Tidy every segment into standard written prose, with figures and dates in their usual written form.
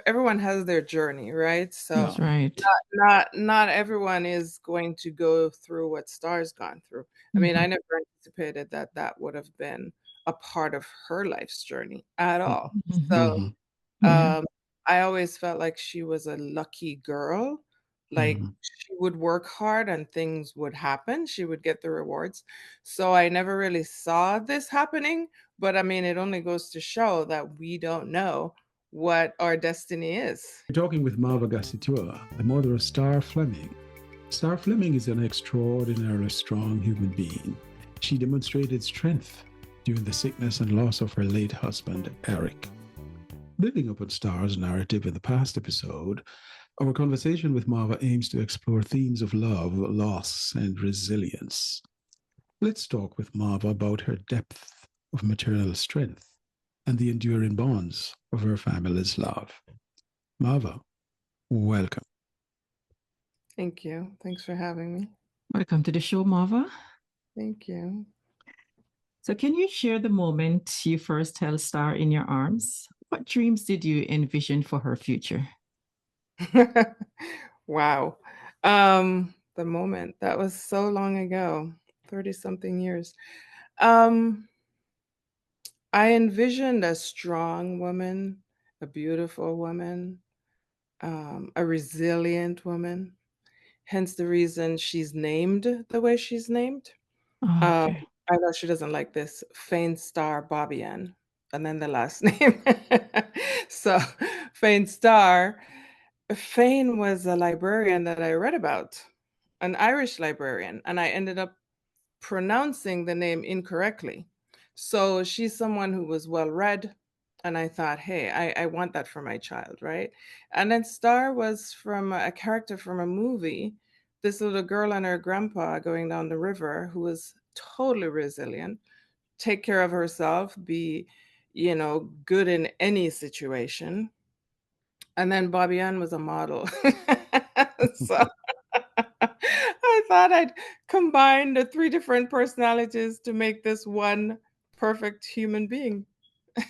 everyone has their journey, right? So That's right. not everyone is going to go through what Star's gone through. I mean, Hmm. I never anticipated that that would have been a part of her life's journey at all. Hmm. So Hmm. Yeah. um, I always felt like she was a lucky girl. Like Hmm. she would work hard and things would happen. She would get the rewards. So I never really saw this happening. But I mean, it only goes to show that we don't know what our destiny is. We're talking with Mauva Gacitua, the mother of Starr Fleming. Starr Fleming is an extraordinarily strong human being. She demonstrated strength during the sickness and loss of her late husband, Eric. Building up on Starr's narrative in the past episode, our conversation with Mauva aims to explore themes of love, loss, and resilience. Let's talk with Mauva about her depth of maternal strength and the enduring bonds of her family's love. Mauva, welcome. Thank you. Thanks for having me. Welcome to the show, Marva. Thank you. So, can you share the moment you first held Star in your arms? What dreams did you envision for her future? Wow. The moment that was so long ago, 30 something years. Um, I envisioned a strong woman, a beautiful woman, a resilient woman. Hence the reason she's named the way she's named. Oh, Um, okay. I know she doesn't like this. Fane Star Bobbian, and then the last name. So, Fane Star. Fane was a librarian that I read about, an Irish librarian, and I ended up pronouncing the name incorrectly. So she's someone who was well read. And I thought, hey, I want that for my child, right? And then Star was from a character from a movie, this little girl and her grandpa going down the river who was totally resilient, take care of herself, be, good in any situation. And then Bobby Ann was a model. So I thought I'd combine the three different personalities to make this one perfect human being.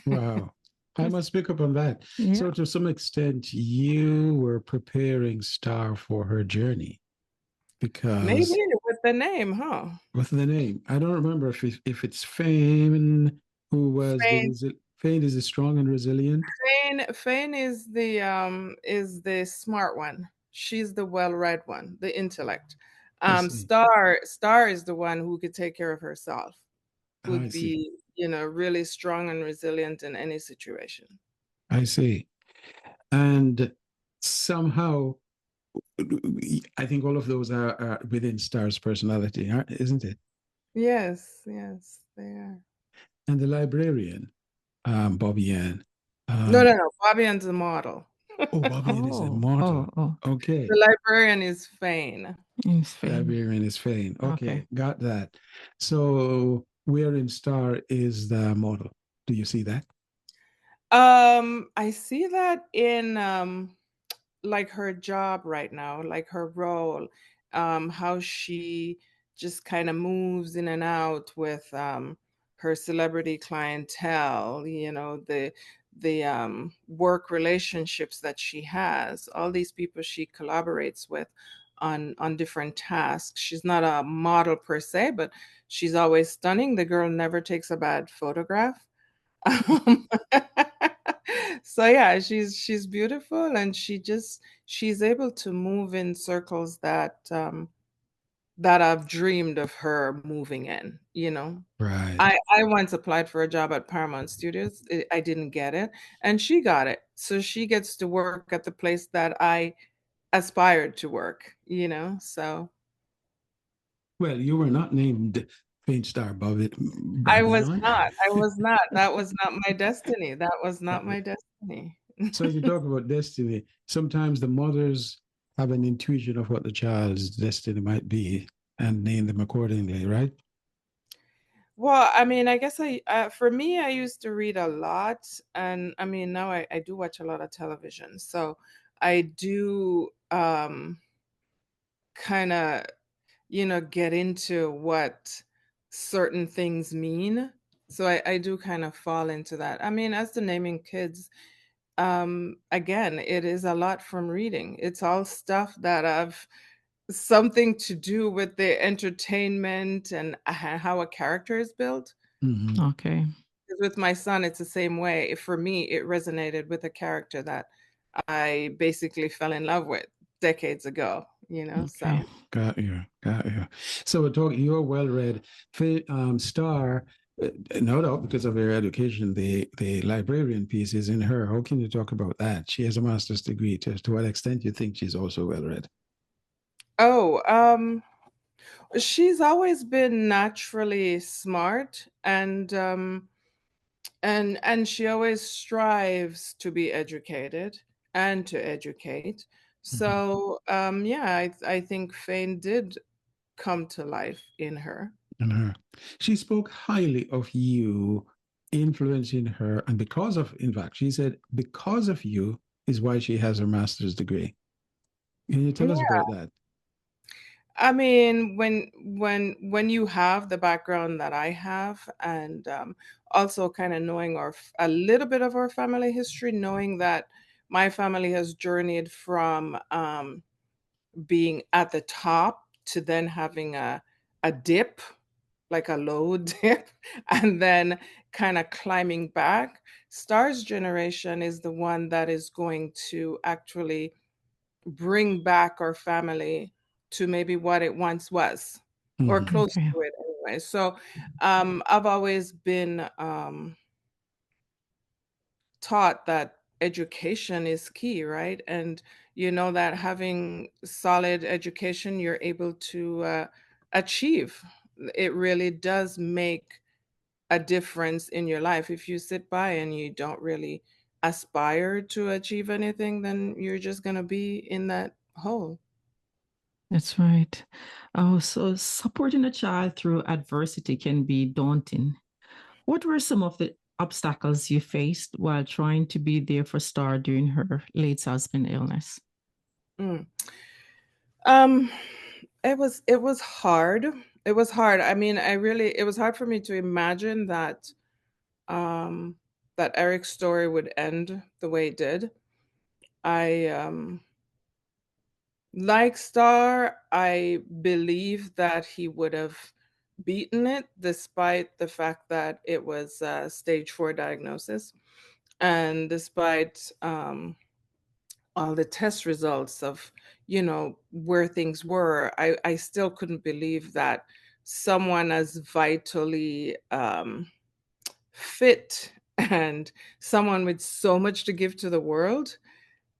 Wow. I must pick up on that. Yeah. So, to some extent, you were preparing Star for her journey Maybe because with the name, huh? with the name, I don't remember if it's Fame who was Fane, Fame is strong and resilient. Fane is the smart one. She's the well-read one, the intellect. I see. Star is the one who could take care of herself, I who'd see. be, really strong and resilient in any situation. I see. And somehow, I think all of those are within Star's personality, isn't it? Yes, yes, they are. And the librarian, Bobby Ann. No, no, Um, no. Bobby Ann's a model. oh, Bobby Ann is a Oh, model. oh, oh. Okay. The librarian is Fane. In Spain. Liberian is Fane. Okay. Okay, got that. So where in Star is the model? Do you see that? I see that in like her job right now, like her role, how she just kind of moves in and out with her celebrity clientele, the work relationships that she has, all these people she collaborates with on different tasks. She's not a model per se, but she's always stunning. The girl never takes a bad photograph. Um, so yeah, she's beautiful and she's able to move in circles that I've dreamed of her moving in. Right. I once applied for a job at Paramount Studios. I didn't get it, and she got it. So she gets to work at the place that I aspired to work. So Well, you were not named Fane Star Bobby I Bobby was on. not. I was not. That was not my destiny. That was not my destiny. So if you talk about destiny, sometimes the mothers have an intuition of what the child's destiny might be and name them accordingly, right? Well, I mean, I guess for me, I used to read a lot, and I mean, now I do watch a lot of television, so I do kind of, get into what certain things mean. So I do kind of fall into that. I mean, as to naming kids, again, it is a lot from reading. It's all stuff that I've something to do with the entertainment and how a character is built. Mm-hmm. Okay. With my son, it's the same way. For me, it resonated with a character that I basically fell in love with decades ago, Okay. so. Got you. Got you. So you're well read. Starr, no doubt because of her education, the librarian piece is in her. How can you talk about that? She has a master's degree. To what extent you think she's also well read? Oh, she's always been naturally smart, and she always strives to be educated and to educate. Mhm. So, yeah, I think Fane did come to life in her. And her. She spoke highly of you, influencing her. And because of, in fact, she said, because of you is why she has her master's degree. Can you tell us Yeah, about that? I mean, when you have the background that I have, and also kind of knowing a little bit of our family history, knowing that my family has journeyed from being at the top to then having a dip, like a low dip, and then kind of climbing back. Star's generation is the one that is going to actually bring back our family to maybe what it once was, or Mhm. close Okay. to it anyway. So I've always been taught that education is key, right? And you know that having solid education, you're able to achieve. It really does make a difference in your life. If you sit by and you don't really aspire to achieve anything, then you're just going to be in that hole. That's right. Oh, so supporting a child through adversity can be daunting. What were some of the obstacles you faced while trying to be there for Star during her late husband illness? Mm. Um, it was hard. It was hard. I mean, it was hard for me to imagine um that Eric's story would end the way it did. I Like Star, I believe that he would have beaten it despite the fact that it was a stage 4 diagnosis, and despite all the test results of where things were. I still couldn't believe that someone as vitally fit and someone with so much to give to the world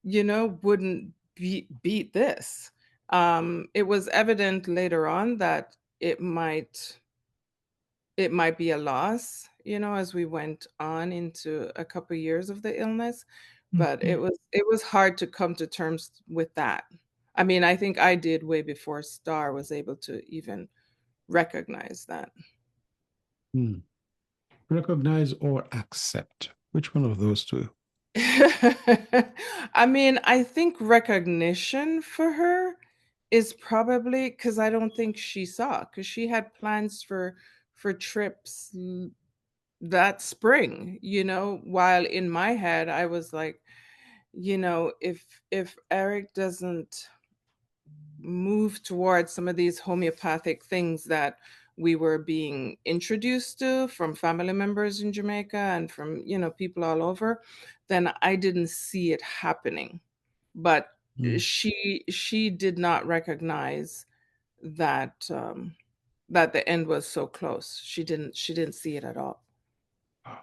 wouldn't beat this. It was evident later on that it might it might be a loss, as we went on into a couple years of the illness, but Okay. it was hard to come to terms with that. I mean, I think I did way before Star was able to even recognize that. Hmm. Recognize or accept. Which one of those two? I mean, I think recognition for her is probably because I don't think she saw, because she had plans for trips that spring, while in my head I was like, if Eric doesn't move towards some of these homeopathic things that we were being introduced to from family members in Jamaica and from, people all over, then I didn't see it happening. But Hmm. she did not recognize that the end was so close. She didn't see it at all. Oh,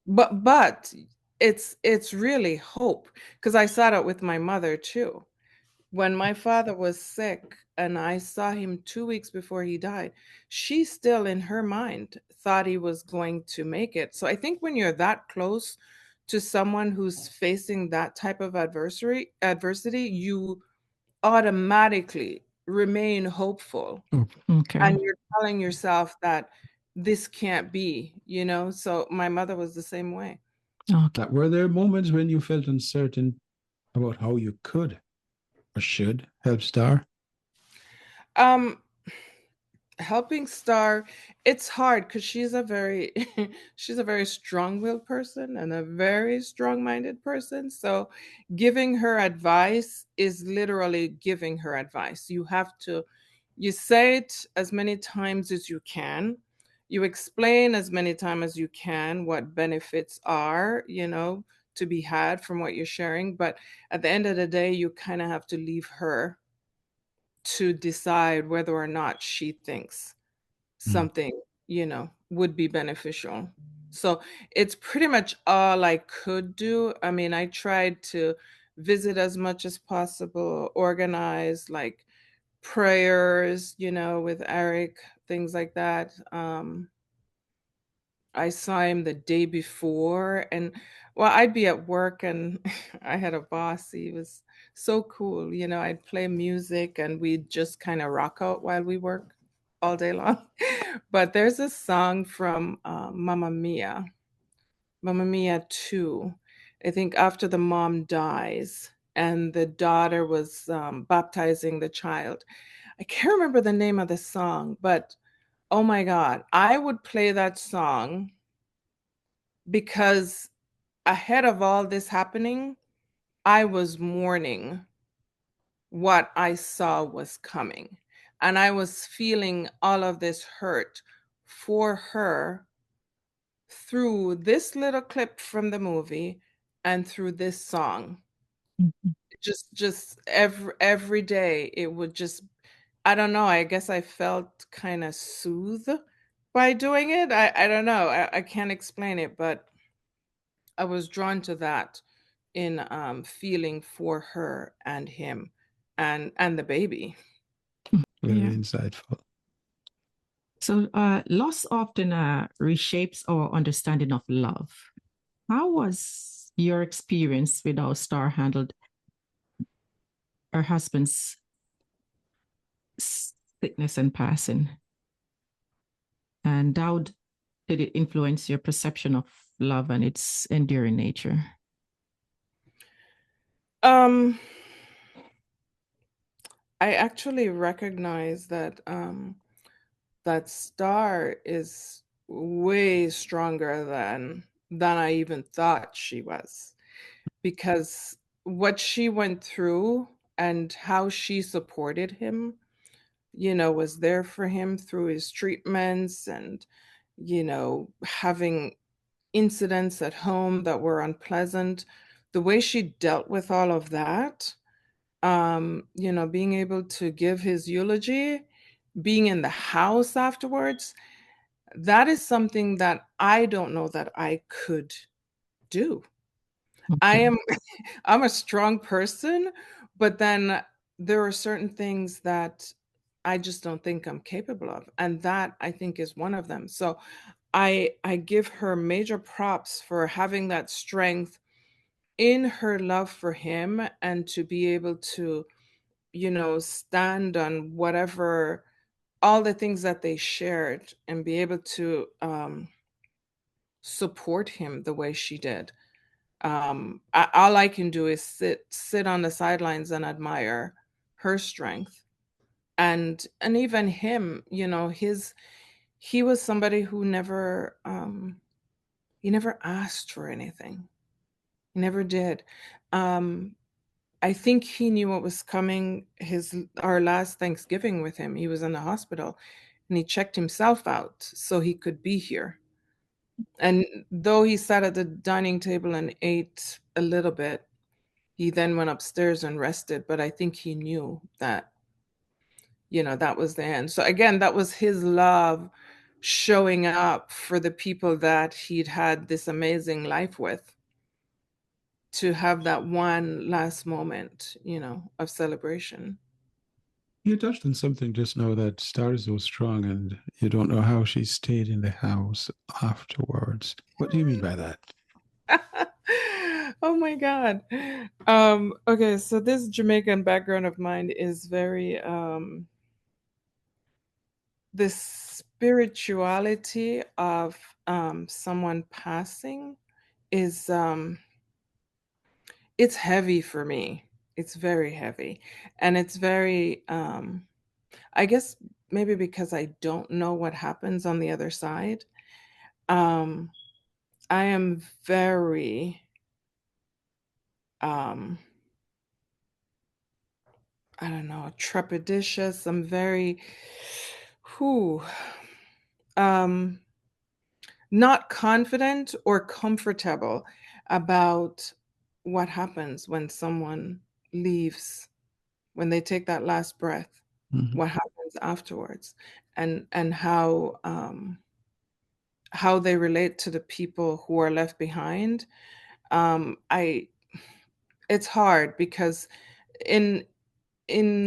But it's really hope, because I saw it with my mother too. When my father was sick and I saw him 2 weeks before he died, she still in her mind thought he was going to make it. So I think when you're that close to someone who's facing that type of adversity, you automatically remain hopeful, oh. Okay. and you're telling yourself that this can't be. So my mother was the same way. Okay. Were there moments when you felt uncertain about how you could or should help Star? Um helping Star, it's hard because she's a very she's a very strong-willed person and a very strong-minded person. So giving her advice is literally giving her advice. You say it as many times as you can. You explain as many times as you can what benefits are, to be had from what you're sharing. But at the end of the day, you kind of have to leave her to decide whether or not she thinks Mm. something, would be beneficial. So it's pretty much all I could do. I mean, I tried to visit as much as possible, organize like prayers, with Eric, things like that. I saw him the day before, and well, I'd be at work and I had a boss. He was so cool. I'd play music and we'd just kind of rock out while we work all day long. But there's a song from Mamma Mia 2. I think after the mom dies and the daughter was baptizing the child. I can't remember the name of the song, but oh my God, I would play that song because ahead of all this happening, I was mourning what I saw was coming. And I was feeling all of this hurt for her through this little clip from the movie and through this song. Mhm. Just every day it would just, I don't know, I guess I felt kind of soothed by doing it. I don't know. I can't explain it, but I was drawn to that in feeling for her and him and the baby. Very Yeah. insightful. So, loss often reshapes our understanding of love. How was your experience with how Star handled her husband's sickness and passing? And how did it influence your perception of love and its enduring nature? Um, I actually recognize that Star is way stronger than I even thought she was, because what she went through and how she supported him, was there for him through his treatments and, having incidents at home that were unpleasant. The way she dealt with all of that, being able to give his eulogy, being in the house afterwards, that is something that I don't know that I could do. I Okay. am I'm a strong person, but then there are certain things that I just don't think I'm capable of, and that I think is one of them. So I give her major props for having that strength in her love for him and to be able to, stand on whatever, all the things that they shared and be able to support him the way she did. All I can do is sit on the sidelines and admire her strength. And even him, he was somebody who never he never asked for anything. He never did. Um, I think he knew what was coming. His Our last Thanksgiving with him, he was in the hospital and he checked himself out so he could be here. And though he sat at the dining table and ate a little bit, he then went upstairs and rested. But I think he knew that, that was the end. So again, that was his love showing up for the people that he'd had this amazing life with, to have that one last moment, of celebration. You touched on something just now that Star is so strong, and you don't know how she stayed in the house afterwards. What do you mean by that? Oh my God. Okay, so this Jamaican background of mine is very the spirituality of someone passing is it's heavy for me. It's very heavy. And it's very I guess maybe because I don't know what happens on the other side. Um, I am very, um, I don't know, trepidatious. I'm very, who, um, not confident or comfortable about what happens when someone leaves, when they take that last breath, Mhm. what happens afterwards, and how they relate to the people who are left behind. I It's hard because in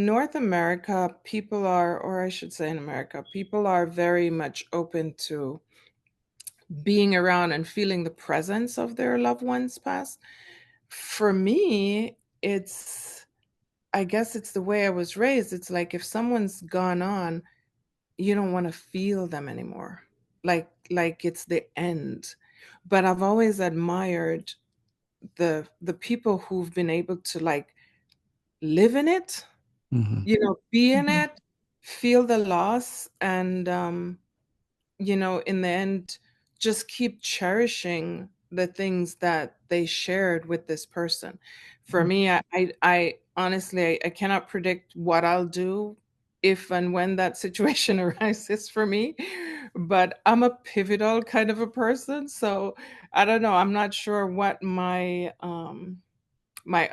North America, people are, or I should say in America, people are very much open to being around and feeling the presence of their loved ones past. For me, I guess it's the way I was raised. It's like if someone's gone on, you don't want to feel them anymore. Like it's the end. But I've always admired the people who've been able to like live in it, Mhm. be in Mhm. it, feel the loss, and in the end, just keep cherishing the things that they shared with this person. For Mhm. me, I honestly, I cannot predict what I'll do if and when that situation arises for me, but I'm a pivotal kind of a person, so I don't know. I'm not sure what my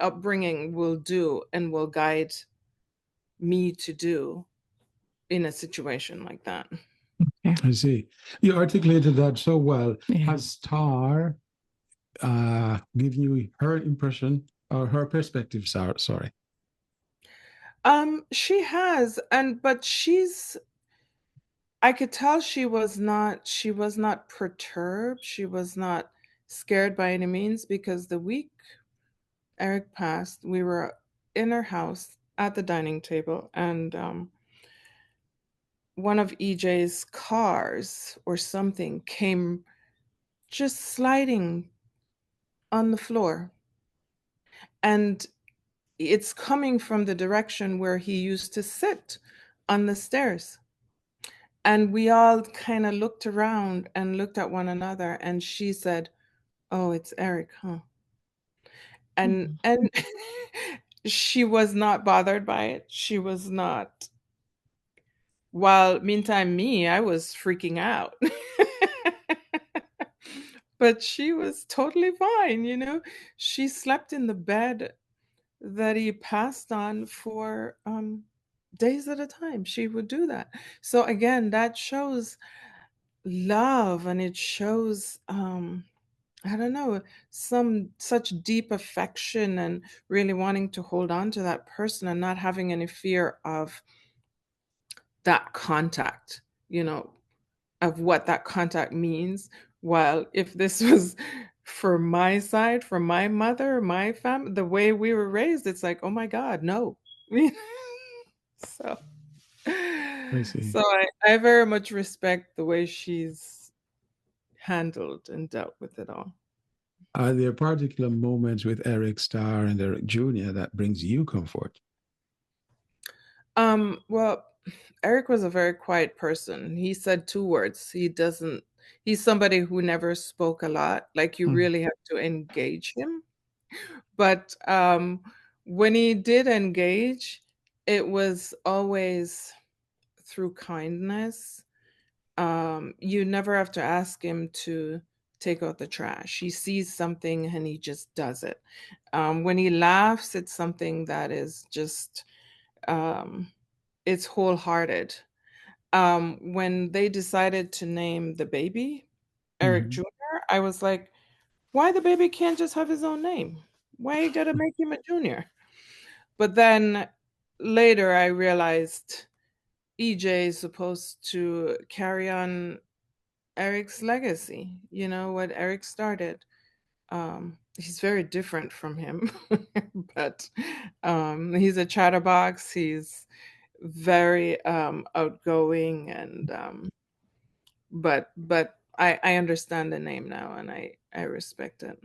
upbringing will do and will guide me to do in a situation like that. Yeah. I see. You articulated that so well. Yeah. Has Star given you her impression or her perspective? Sorry. She has, but I could tell she was not perturbed. She was not scared by any means because the week Eric passed, we were in her house at the dining table, and one of EJ's cars or something came just sliding on the floor. And it's coming from the direction where he used to sit on the stairs. And we all kind of looked around and looked at one another, and she said, "Oh, it's Eric, huh?" And Mhm. she was not bothered by it. She was not. While meantime, me, I was freaking out. But she was totally fine. She slept in the bed that he passed on for days at a time. She would do that. So again, that shows love, and it shows I don't know, some such deep affection and really wanting to hold on to that person and not having any fear of that contact, you know, of what that contact means. While if this was for my side, for my mother, my family, the way we were raised, it's like, oh my God, no. so I see. so I very much respect the way she's handled and dealt with it all. Are there particular moments with Eric Starr and Eric Jr. that brings you comfort? Well, Eric was a very quiet person. He said two words. He's somebody who never spoke a lot. Like you Mm. really have to engage him. But when he did engage, it was always through kindness. You never have to ask him to take out the trash. He sees something and he just does it. When he laughs, it's something that is just um, it's wholehearted. When they decided to name the baby Eric Mhm. Jr., I was like, why the baby can't just have his own name? Why you gotta make him a junior? But then later I realized EJ is supposed to carry on Eric's legacy, what Eric started. He's very different from him, but he's a chatterbox. He's very outgoing, and but I understand the name now, and I respect it.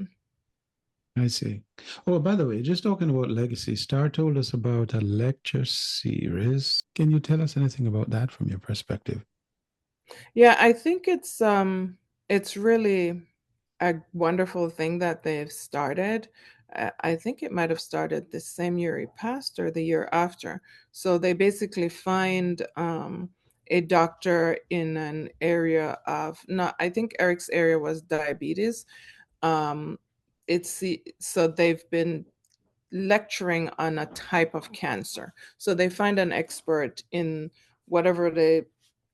I see. Oh, by the way, just talking about legacy, Starr told us about a lecture series. Can you tell us anything about that from your perspective? Yeah, I think it's really a wonderful thing that they've started. I think it might have started the same year he passed or the year after. So they basically find a doctor in an area of not. I think Eric's area was diabetes. Um, so they've been lecturing on a type of cancer. So they find an expert in whatever the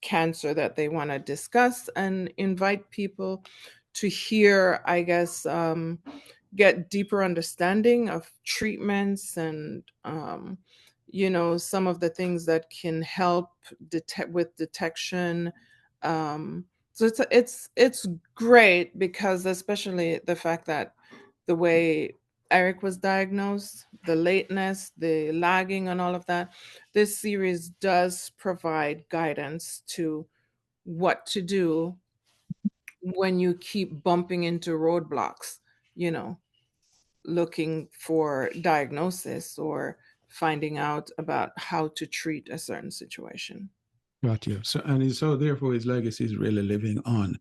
cancer that they want to discuss and invite people to hear, I guess, get deeper understanding of treatments and, some of the things that can help detect with detection. So it's great because especially the fact that the way Eric was diagnosed, the lateness, the lagging, and all of that. This series does provide guidance to what to do when you keep bumping into roadblocks, you know, looking for diagnosis or finding out about how to treat a certain situation. Got you. So therefore his legacy is really living on.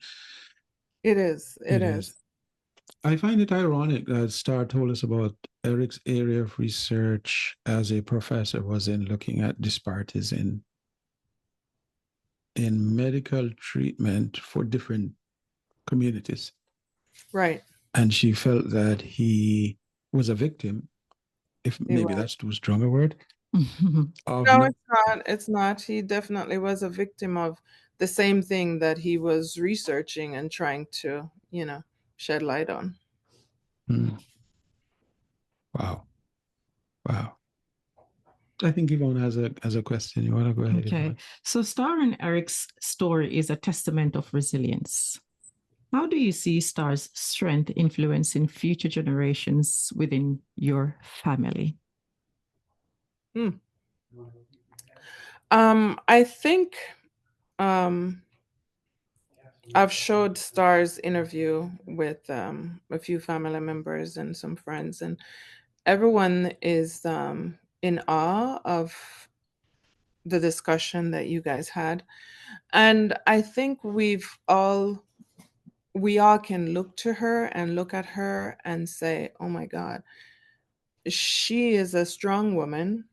It is. It It is. is. I find it ironic that Starr told us about Eric's area of research as a professor was in looking at disparities in medical treatment for different communities. Right. And she felt that he was a victim, if He maybe was. that's too strong a word, of No, not. it's not. It's not. He definitely was a victim of the same thing that he was researching and trying to, shed light on. Hmm. Wow. Wow. I think Yvonne has a question. You want to go ahead, Okay. Yvonne? So Starr and Eric's story is a testament of resilience. How do you see Starr's strength influencing future generations within your family? Hmm. I think um, I've showed Star's interview with a few family members and some friends, and everyone is in awe of the discussion that you guys had. And I think we all can look to her and look at her and say, oh my God, she is a strong woman.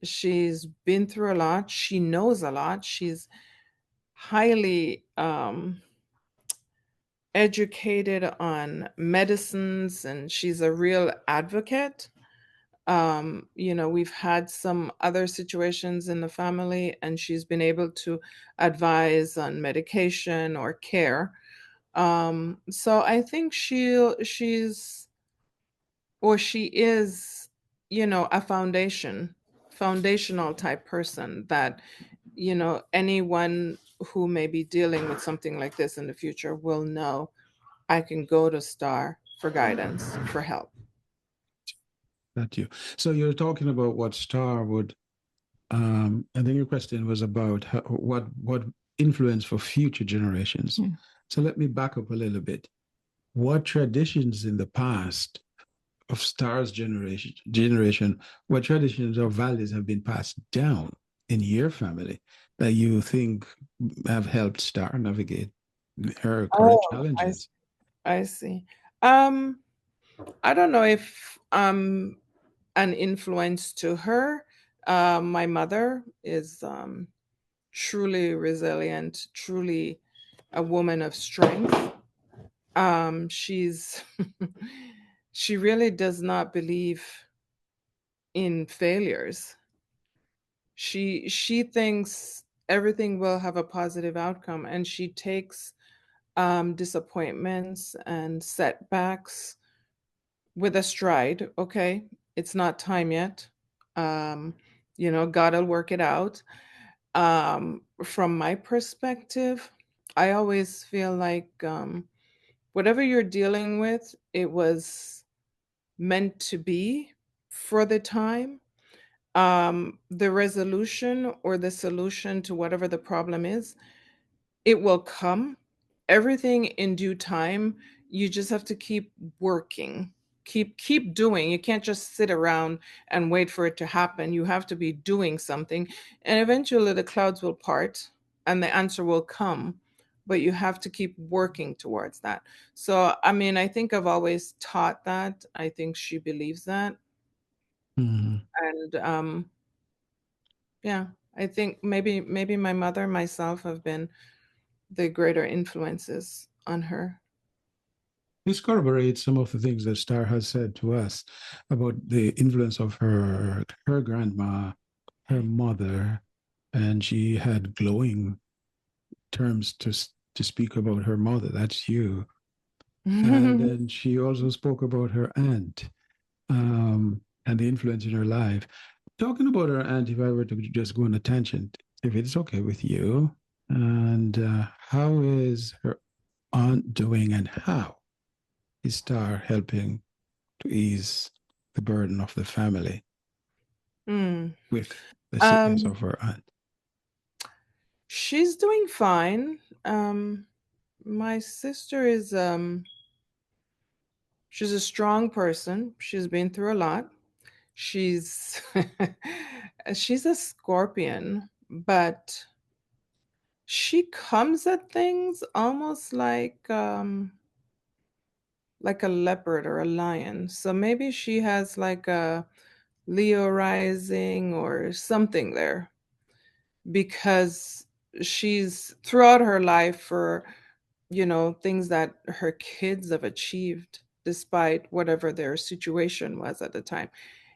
She's been through a lot. She knows a lot. She's highly educated on medicines and she's a real advocate. We've had some other situations in the family and she's been able to advise on medication or care. So I think she is, a foundational type person that, anyone who may be dealing with something like this in the future will know I can go to Star for guidance, for help. Got you. So you're talking about what Starr would. And then your question was about what influence for future generations. Yeah. So let me back up a little bit. What traditions in the past of Star's generation, what traditions or values have been passed down in your family that you think have helped Star navigate her current Oh, challenges? I see. Um, I don't know if an influence to her. My mother is truly resilient, truly a woman of strength. She's she really does not believe in failures. She thinks everything will have a positive outcome, and she takes disappointments and setbacks with a stride. Okay, it's not time yet. Um, God will work it out. From my perspective, I always feel like whatever you're dealing with, it was meant to be for the time. The resolution or the solution to whatever the problem is, it will come. Everything in due time. You just have to keep working. keep doing. You can't just sit around and wait for it to happen. You have to be doing something, and eventually the clouds will part and the answer will come, but you have to keep working towards that. So I mean, I think I've always taught that. I think she believes that. Mhm. And yeah, I think maybe my mother, myself have been the greater influences on her. This corroborates some of the things that Starr has said to us about the influence of her grandma, her mother, and she had glowing terms to speak about her mother. That's you. And then she also spoke about her aunt, and the influence in her life. Talking about her aunt, if I were to just go on a tangent, if it's okay with you, and how is her aunt doing, and how is Starr helping to ease the burden of the family Mm. with the sickness Um, of her aunt? she's doing fine. My sister is she's a strong person. She's been through a lot. She's she's a Scorpion, but she comes at things almost like a leopard or a lion. So maybe she has like a Leo rising or something there, because she's throughout her life, for things that her kids have achieved despite whatever their situation was at the time,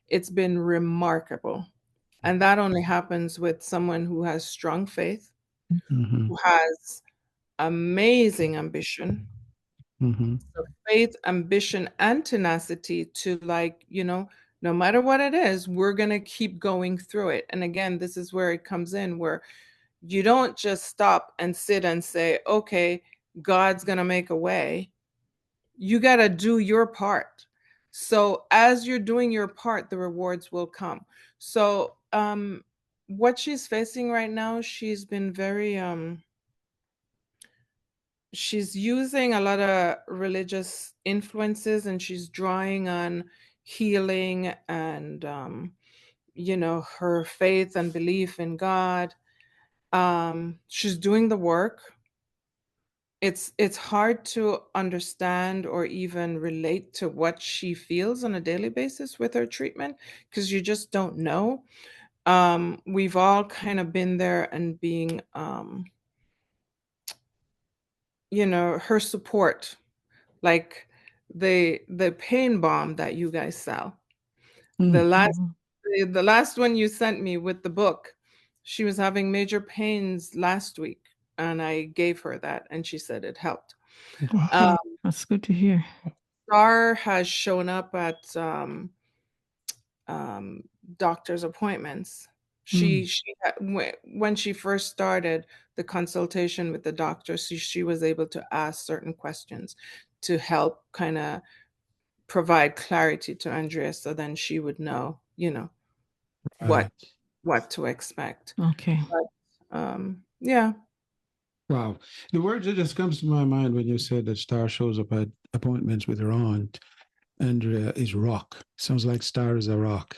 it's been remarkable. And that only happens with someone who has strong faith, Mm-hmm. who has amazing ambition. Mm-hmm. So faith, ambition, and tenacity to, like, no matter what it is, we're going to keep going through it. And again, this is where it comes in, where you don't just stop and sit and say, okay, God's going to make a way. You got to do your part. So as you're doing your part, the rewards will come. So what she's facing right now, she's been very she's using a lot of religious influences, and she's drawing on healing and her faith and belief in God. She's doing the work. It's hard to understand or even relate to what she feels on a daily basis with her treatment, because you just don't know. We've all kind of been there and being her support, like the pain bomb that you guys sell. The last Mhm. the last one you sent me with the book, she was having major pains last week, and I gave her that, and she said it helped. Okay, that's good to hear. Starr has shown up at um, doctor's appointments. Mm. When she first started the consultation with the doctor, she was able to ask certain questions to help kind of provide clarity to Andrea, so then she would know, what Right. what to expect. Okay. But yeah. Wow. The word that just comes to my mind when you said that Star shows up at appointments with her aunt, Andrea, is rock. Sounds like Star is a rock.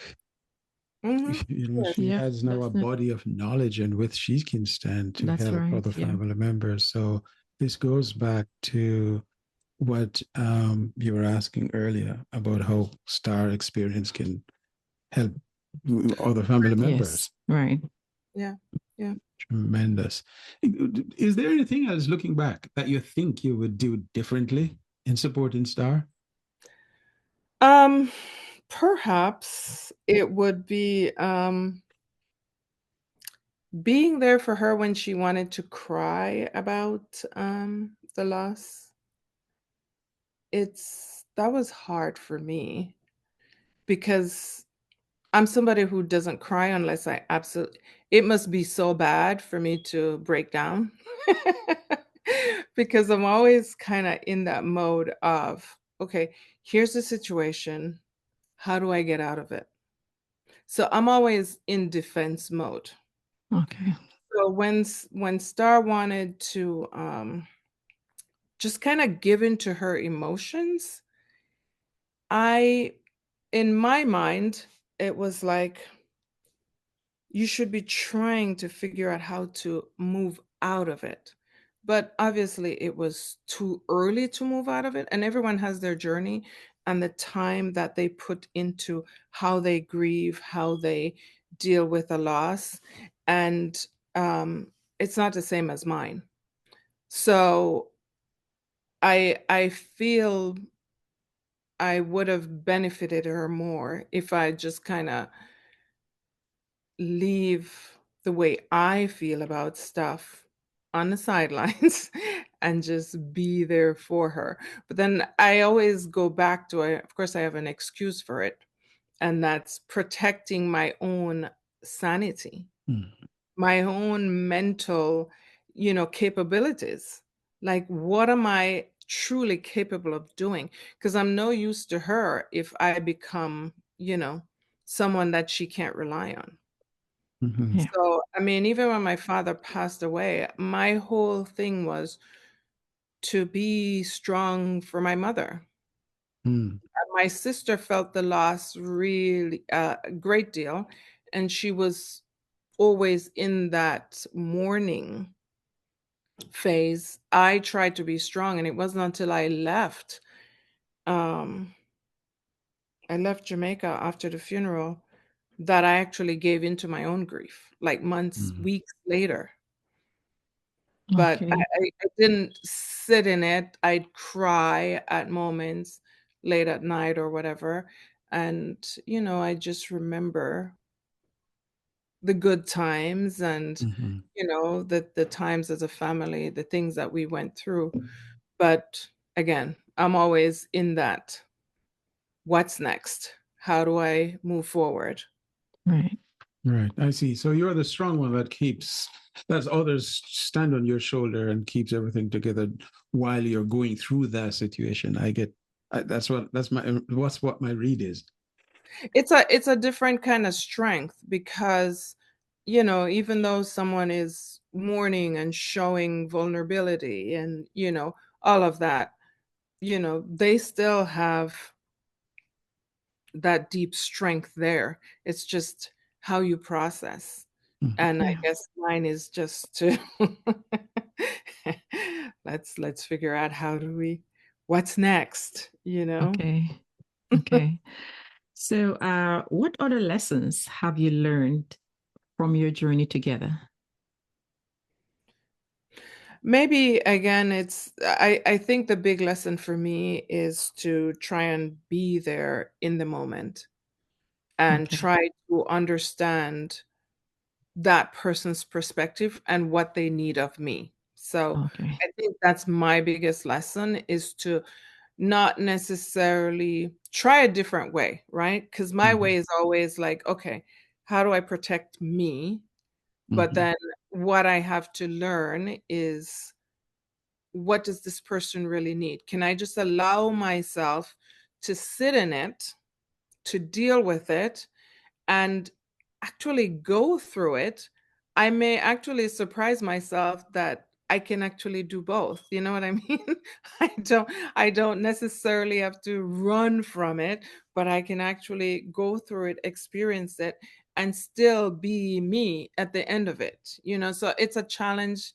Hmm. She Yeah, has now a body of knowledge in which she can stand to that's help right. other Yeah. family members. So this goes back to what you were asking earlier about how Star experience can help other family members. Yes. Right. Yeah. Yeah. Tremendous. Is there anything else looking back that you think you would do differently in supporting Star? Um, Perhaps it would be being there for her when she wanted to cry about the loss. That was hard for me, because I'm somebody who doesn't cry unless I absolutely, it must be so bad for me to break down. Because I'm always kind of in that mode of, okay, here's the situation. How do I get out of it? So I'm always in defense mode. Okay. So when Star wanted to just kind of give into her emotions, I in my mind, it was like you should be trying to figure out how to move out of it. But obviously, it was too early to move out of it. And everyone has their journey and the time that they put into how they grieve, how they deal with a loss. And it's not the same as mine. So I feel I would have benefited her more if I just kind of leave the way I feel about stuff on the sidelines and just be there for her. But then I always go back to it. Of course, I have an excuse for it, and that's protecting my own sanity, Mm. my own mental, capabilities. Like, what am I truly capable of doing? Because I'm no use to her if I become, someone that she can't rely on. Mhm. Yeah. So, I mean, even when my father passed away, my whole thing was to be strong for my mother. Mm. And my sister felt the loss really a great deal, and she was always in that mourning phase. I tried to be strong, and it wasn't until um, I left Jamaica after the funeral that I actually gave into my own grief, like months, Mm. weeks later. But I Okay. I I didn't sit in it. I'd cry at moments late at night or whatever, and, I just remember the good times and, Mhm. the times as a family, the things that we went through. But again, I'm always in that, "What's next? How do I move forward?" Right. Right. I see. So you're the strong one that others stand on your shoulder and keeps everything together while you're going through that situation. That's what my read is. It's a different kind of strength because, even though someone is mourning and showing vulnerability and, all of that, they still have that deep strength there. It's just how you process. Mhm. And I Yeah. guess mine is just to let's figure out what's next? Okay. Okay. So, what other lessons have you learned from your journey together? Maybe again, I think the big lesson for me is to try and be there in the moment and Okay. try to understand that person's perspective and what they need of me. So Okay. I think that's my biggest lesson is to not necessarily try a different way, right? Because my way Mhm. is always like, okay, how do I protect me? But Mhm. then what I have to learn is what does this person really need? Can I just allow myself to sit in it, to deal with it, and actually go through it? I may actually surprise myself that I can actually do both. You know what I mean? I don't necessarily have to run from it, but I can actually go through it, experience it, and still be me at the end of it. So it's a challenge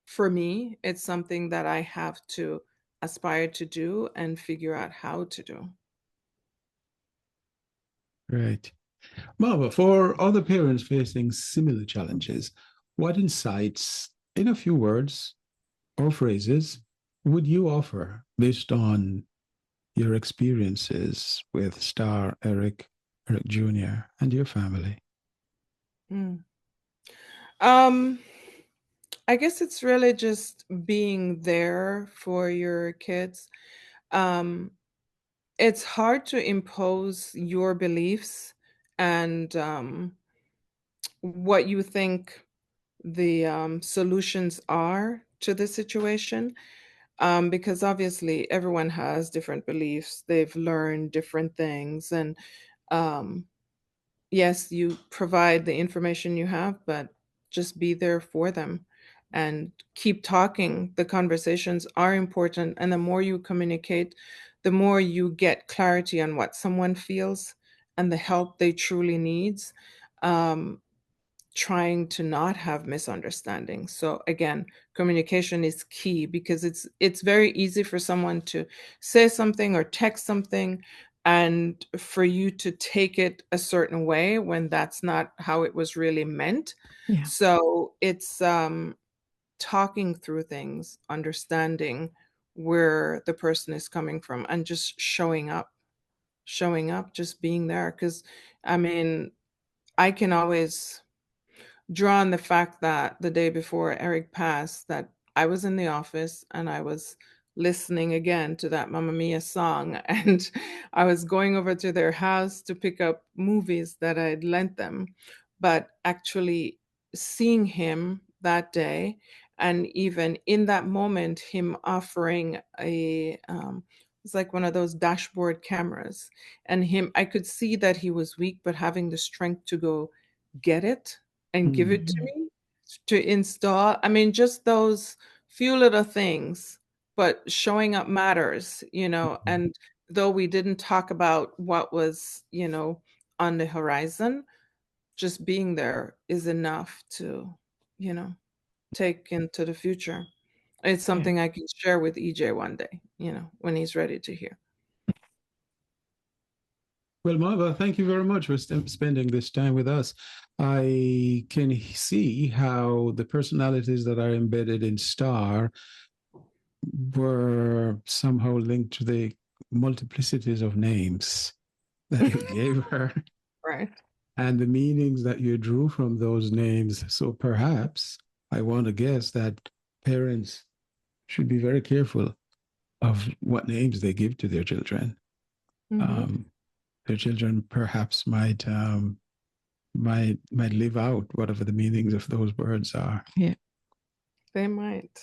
for me. It's something that I have to aspire to do and figure out how to do. Right. Marva, for other parents facing similar challenges, what insights, in a few words or phrases, would you offer based on your experiences with Star, Eric Jr., and your family? Mm. Um, I guess it's really just being there for your kids. Um, it's hard to impose your beliefs and what you think the solutions are to the situation, because obviously everyone has different beliefs. They've learned different things, and um, yes, you provide the information you have, but just be there for them and keep talking. The conversations are important, and the more you communicate, the more you get clarity on what someone feels and the help they truly needs, trying to not have misunderstandings. So again, communication is key, because it's very easy for someone to say something or text something and for you to take it a certain way when that's not how it was really meant. Yeah. So it's talking through things, understanding where the person is coming from, and just showing up, just being there. Because I mean, I can always draw on the fact that the day before Eric passed, that I was in the office and I was listening again to that Mamma Mia song, and I was going over to their house to pick up movies that I'd lent them, but actually seeing him that day, and even in that moment, him offering it's like one of those dashboard cameras, and him, I could see that he was weak, but having the strength to go get it and give it to me to install. I mean, just those few little things, but showing up matters, and though we didn't talk about what was, on the horizon, just being there is enough to, you know, take into the future. It's Yeah. something I can share with EJ one day, when he's ready to hear. Well, Mauva, thank you very much for spending this time with us. I can see how the personalities that are embedded in Starr were somehow linked to the multiplicities of names that you gave her Right. and the meanings that you drew from those names. So perhaps I want to guess that parents should be very careful of what names they give to their children. Their children perhaps might live out whatever the meanings of those words are. Yeah. They might.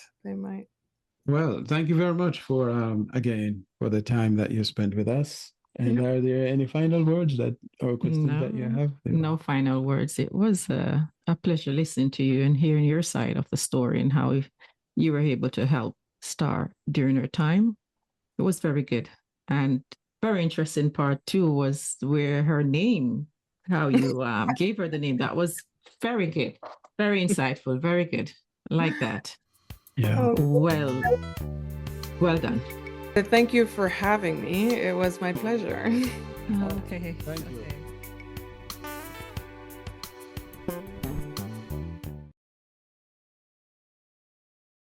Well, thank you very much for again for the time that you spent with us. And are there any final words or questions that you have? No final words. It was a pleasure listening to you and hearing your side of the story and how you were able to help Starr during her time. It was very good. And very interesting part too was where her name, how you gave her the name. That was very good, very insightful, very good. Like that. Yeah. Well done. Thank you for having me. It was my pleasure. Okay. Thank you.